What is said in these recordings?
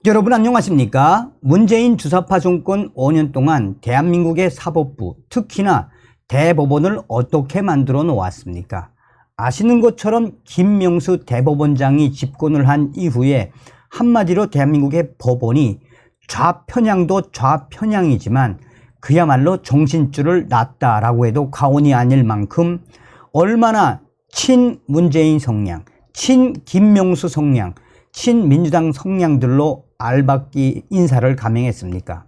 여러분 안녕하십니까? 문재인 주사파 정권 5년 동안 대한민국의 사법부, 특히나 대법원을 어떻게 만들어 놓았습니까? 아시는 것처럼 김명수 대법원장이 집권을 한 이후에 한마디로 대한민국의 법원이 좌편향도 좌편향이지만 그야말로 정신줄을 놨다라고 해도 과언이 아닐 만큼 얼마나 친문재인 성향, 친김명수 성향, 친민주당 성향들로 알박기 인사를 감행했습니까?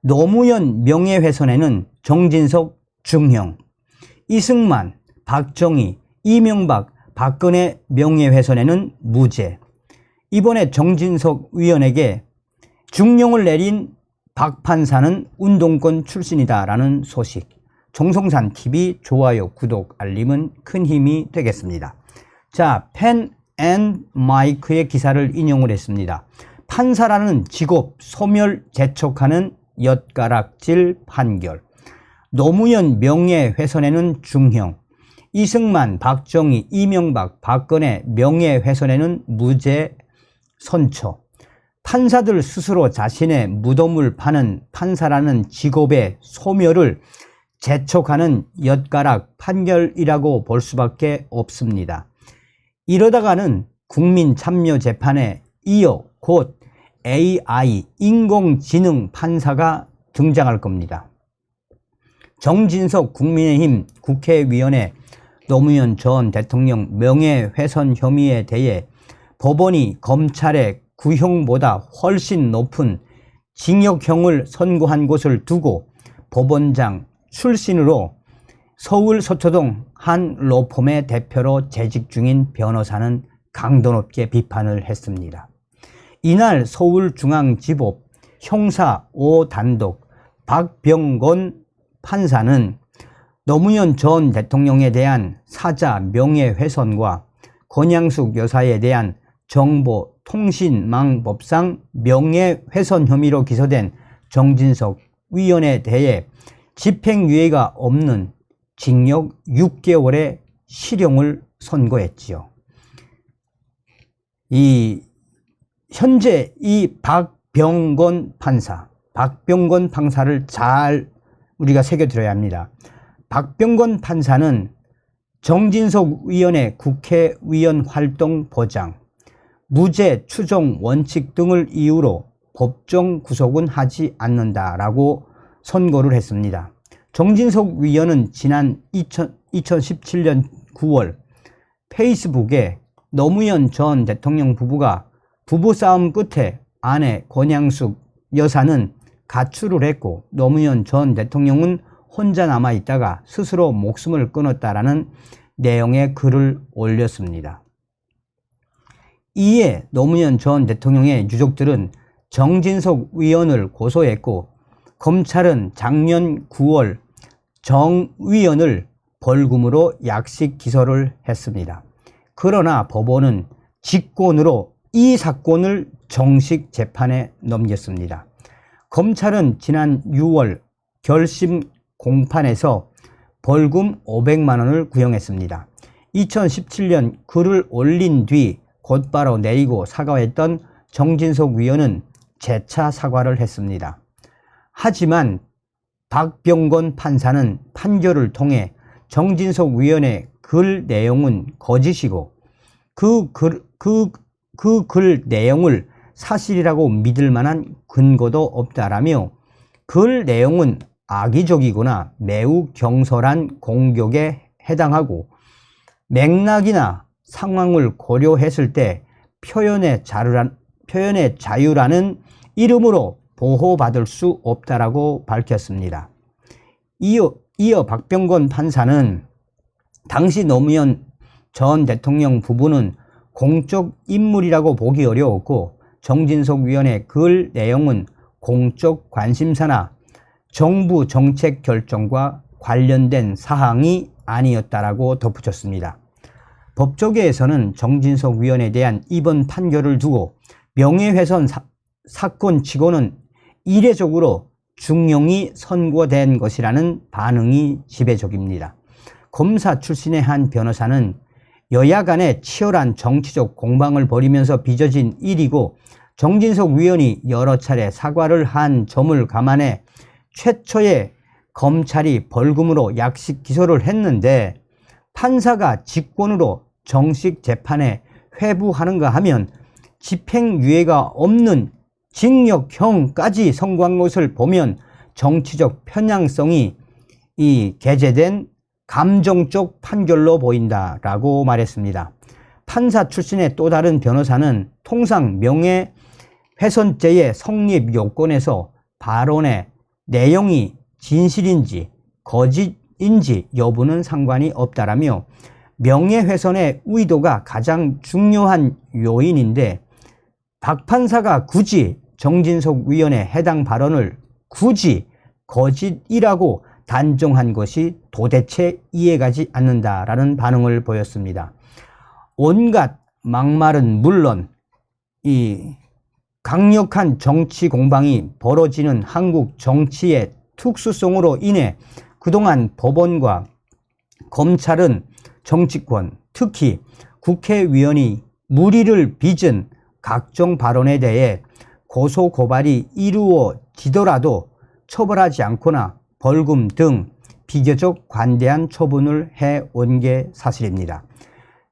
노무현 명예훼손에는 정진석 중형, 이승만, 박정희, 이명박, 박근혜 명예훼손에는 무죄. 이번에 정진석 의원에게 중형을 내린 박 판사는 운동권 출신이다라는 소식. 정성산TV 좋아요, 구독, 알림은 큰 힘이 되겠습니다. 자, 펜 앤 마이크의 기사를 인용을 했습니다. 판사라는 직업 소멸 재촉하는 엿가락질 판결. 노무현 명예훼손에는 중형, 이승만, 박정희, 이명박, 박근혜 명예훼손에는 무죄 선처. 판사들 스스로 자신의 무덤을 파는 판사라는 직업의 소멸을 재촉하는 엿가락 판결이라고 볼 수밖에 없습니다. 이러다가는 국민참여재판에 이어 곧 AI, 인공지능 판사가 등장할 겁니다. 정진석 국민의힘 국회의원의 노무현 전 대통령 명예훼손 혐의에 대해 법원이 검찰의 구형보다 훨씬 높은 징역형을 선고한 것을 두고 법원장 출신으로 서울 서초동 한 로펌의 대표로 재직 중인 변호사는 강도 높게 비판을 했습니다. 이날 서울중앙지법 형사 5단독 박병건 판사는 노무현 전 대통령에 대한 사자 명예훼손과 권양숙 여사에 대한 정보통신망법상 명예훼손 혐의로 기소된 정진석 의원에 대해 집행유예가 없는 징역 6개월의 실형을 선고했지요. 현재 이 박병건 판사를 잘 우리가 새겨들어야 합니다. 박병건 판사는 정진석 의원의 국회의원 활동 보장, 무죄 추정 원칙 등을 이유로 법정 구속은 하지 않는다라고 선고를 했습니다. 정진석 의원은 지난 2017년 9월 페이스북에 노무현 전 대통령 부부가 부부싸움 끝에 아내 권양숙 여사는 가출을 했고 노무현 전 대통령은 혼자 남아있다가 스스로 목숨을 끊었다라는 내용의 글을 올렸습니다. 이에 노무현 전 대통령의 유족들은 정진석 의원을 고소했고 검찰은 작년 9월 정 의원을 벌금으로 약식 기소를 했습니다. 그러나 법원은 직권으로 이 사건을 정식 재판에 넘겼습니다. 검찰은 지난 6월 결심 공판에서 벌금 500만 원을 구형했습니다. 2017년 글을 올린 뒤 곧바로 내리고 사과했던 정진석 의원은 재차 사과를 했습니다. 하지만 박병건 판사는 판결을 통해 정진석 의원의 글 내용은 거짓이고 그 글 내용을 사실이라고 믿을 만한 근거도 없다라며 글 내용은 악의적이거나 매우 경솔한 공격에 해당하고 맥락이나 상황을 고려했을 때 표현의 자유라는 이름으로 보호받을 수 없다라고 밝혔습니다. 이어 박병건 판사는 당시 노무현 전 대통령 부부는 공적 인물이라고 보기 어려웠고 정진석 의원의 글 내용은 공적 관심사나 정부 정책 결정과 관련된 사항이 아니었다라고 덧붙였습니다. 법조계에서는 정진석 의원에 대한 이번 판결을 두고 명예훼손 사건 치고는 이례적으로 중형이 선고된 것이라는 반응이 지배적입니다. 검사 출신의 한 변호사는 여야 간의 치열한 정치적 공방을 벌이면서 빚어진 일이고 정진석 위원이 여러 차례 사과를 한 점을 감안해 최초에 검찰이 벌금으로 약식 기소를 했는데 판사가 직권으로 정식 재판에 회부하는가 하면 집행유예가 없는 징역형까지 선고한 것을 보면 정치적 편향성이 게재된 감정적 판결로 보인다라고 말했습니다. 판사 출신의 또 다른 변호사는 통상 명예훼손죄의 성립 요건에서 발언의 내용이 진실인지 거짓인지 여부는 상관이 없다라며 명예훼손의 의도가 가장 중요한 요인인데 박 판사가 굳이 정진석 위원의 해당 발언을 굳이 거짓이라고 단정한 것이 도대체 이해가지 않는다라는 반응을 보였습니다. 온갖 막말은 물론 이 강력한 정치 공방이 벌어지는 한국 정치의 특수성으로 인해 그동안 법원과 검찰은 정치권, 특히 국회의원이 무리를 빚은 각종 발언에 대해 고소고발이 이루어지더라도 처벌하지 않거나 벌금 등 비교적 관대한 처분을 해온 게 사실입니다.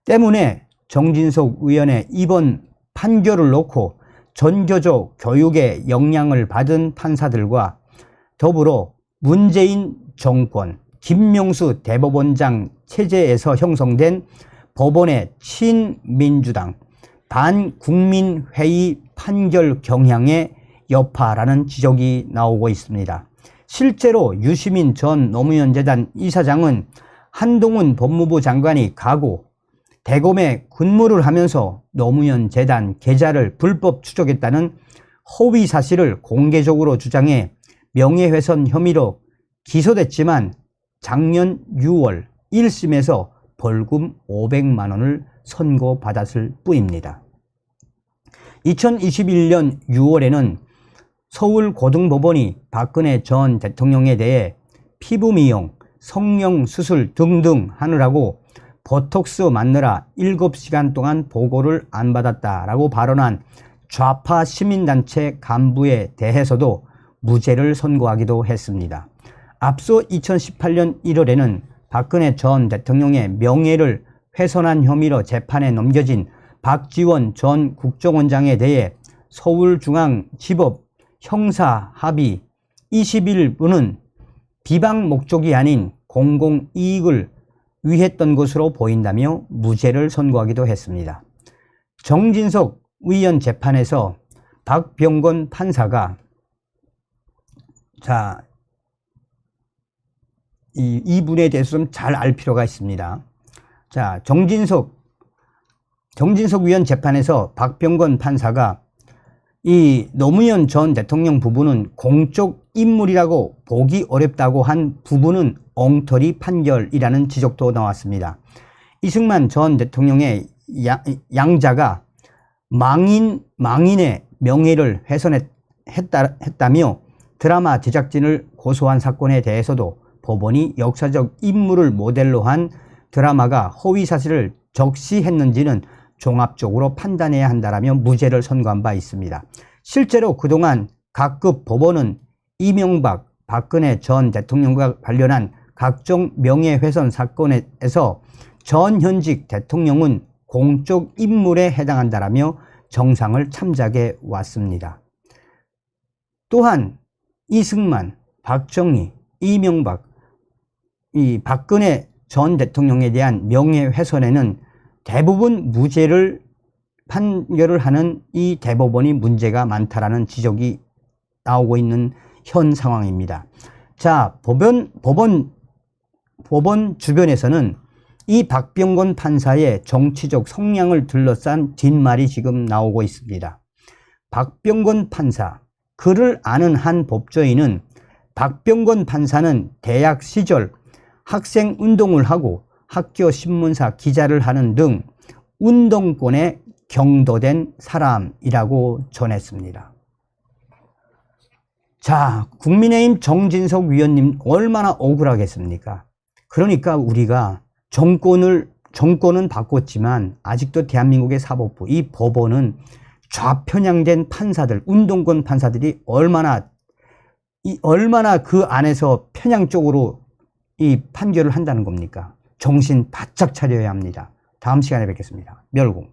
때문에 정진석 의원의 이번 판결을 놓고 전교조 교육의 영향을 받은 판사들과 더불어 문재인 정권, 김명수 대법원장 체제에서 형성된 법원의 친민주당, 반국민회의 판결 경향의 여파라는 지적이 나오고 있습니다. 실제로 유시민 전 노무현 재단 이사장은 한동훈 법무부 장관이 가고 대검에 근무를 하면서 노무현 재단 계좌를 불법 추적했다는 허위 사실을 공개적으로 주장해 명예훼손 혐의로 기소됐지만 작년 6월 1심에서 벌금 500만 원을 선고받았을 뿐입니다. 2021년 6월에는 서울고등법원이 박근혜 전 대통령에 대해 피부 미용, 성형 수술 등등 하느라고 보톡스 맞느라 7시간 동안 보고를 안 받았다라고 발언한 좌파 시민단체 간부에 대해서도 무죄를 선고하기도 했습니다. 앞서 2018년 1월에는 박근혜 전 대통령의 명예를 훼손한 혐의로 재판에 넘겨진 박지원 전 국정원장에 대해 서울중앙지법 형사합의 21부는 비방 목적이 아닌 공공이익을 위했던 것으로 보인다며 무죄를 선고하기도 했습니다. 정진석 의원 재판에서 박병건 판사가 이분에 대해서 좀 잘 알 필요가 있습니다. 정진석 의원 재판에서 박병건 판사가 이 노무현 전 대통령 부부는 공적 인물이라고 보기 어렵다고 한 부분은 엉터리 판결이라는 지적도 나왔습니다. 이승만 전 대통령의 양자가 망인의 명예를 훼손했다며 드라마 제작진을 고소한 사건에 대해서도 법원이 역사적 인물을 모델로 한 드라마가 허위 사실을 적시했는지는 종합적으로 판단해야 한다라며 무죄를 선고한 바 있습니다. 실제로 그동안 각급 법원은 이명박, 박근혜 전 대통령과 관련한 각종 명예훼손 사건에서 전현직 대통령은 공적 인물에 해당한다라며 정상을 참작해 왔습니다. 또한 이승만, 박정희, 이명박, 이 박근혜 전 대통령에 대한 명예훼손에는 대부분 무죄를 판결을 하는 이 대법원이 문제가 많다라는 지적이 나오고 있는 현 상황입니다. 법원 주변에서는 이 박병건 판사의 정치적 성향을 둘러싼 뒷말이 지금 나오고 있습니다. 박병건 판사, 그를 아는 한 법조인은 박병건 판사는 대학 시절 학생 운동을 하고 학교 신문사 기자를 하는 등 운동권에 경도된 사람이라고 전했습니다. 국민의힘 정진석 위원님 얼마나 억울하겠습니까? 그러니까 우리가 정권은 바꿨지만 아직도 대한민국의 사법부, 이 법원은 좌편향된 판사들, 운동권 판사들이 얼마나 그 안에서 편향 쪽으로 이 판결을 한다는 겁니까? 정신 바짝 차려야 합니다. 다음 시간에 뵙겠습니다. 멸공.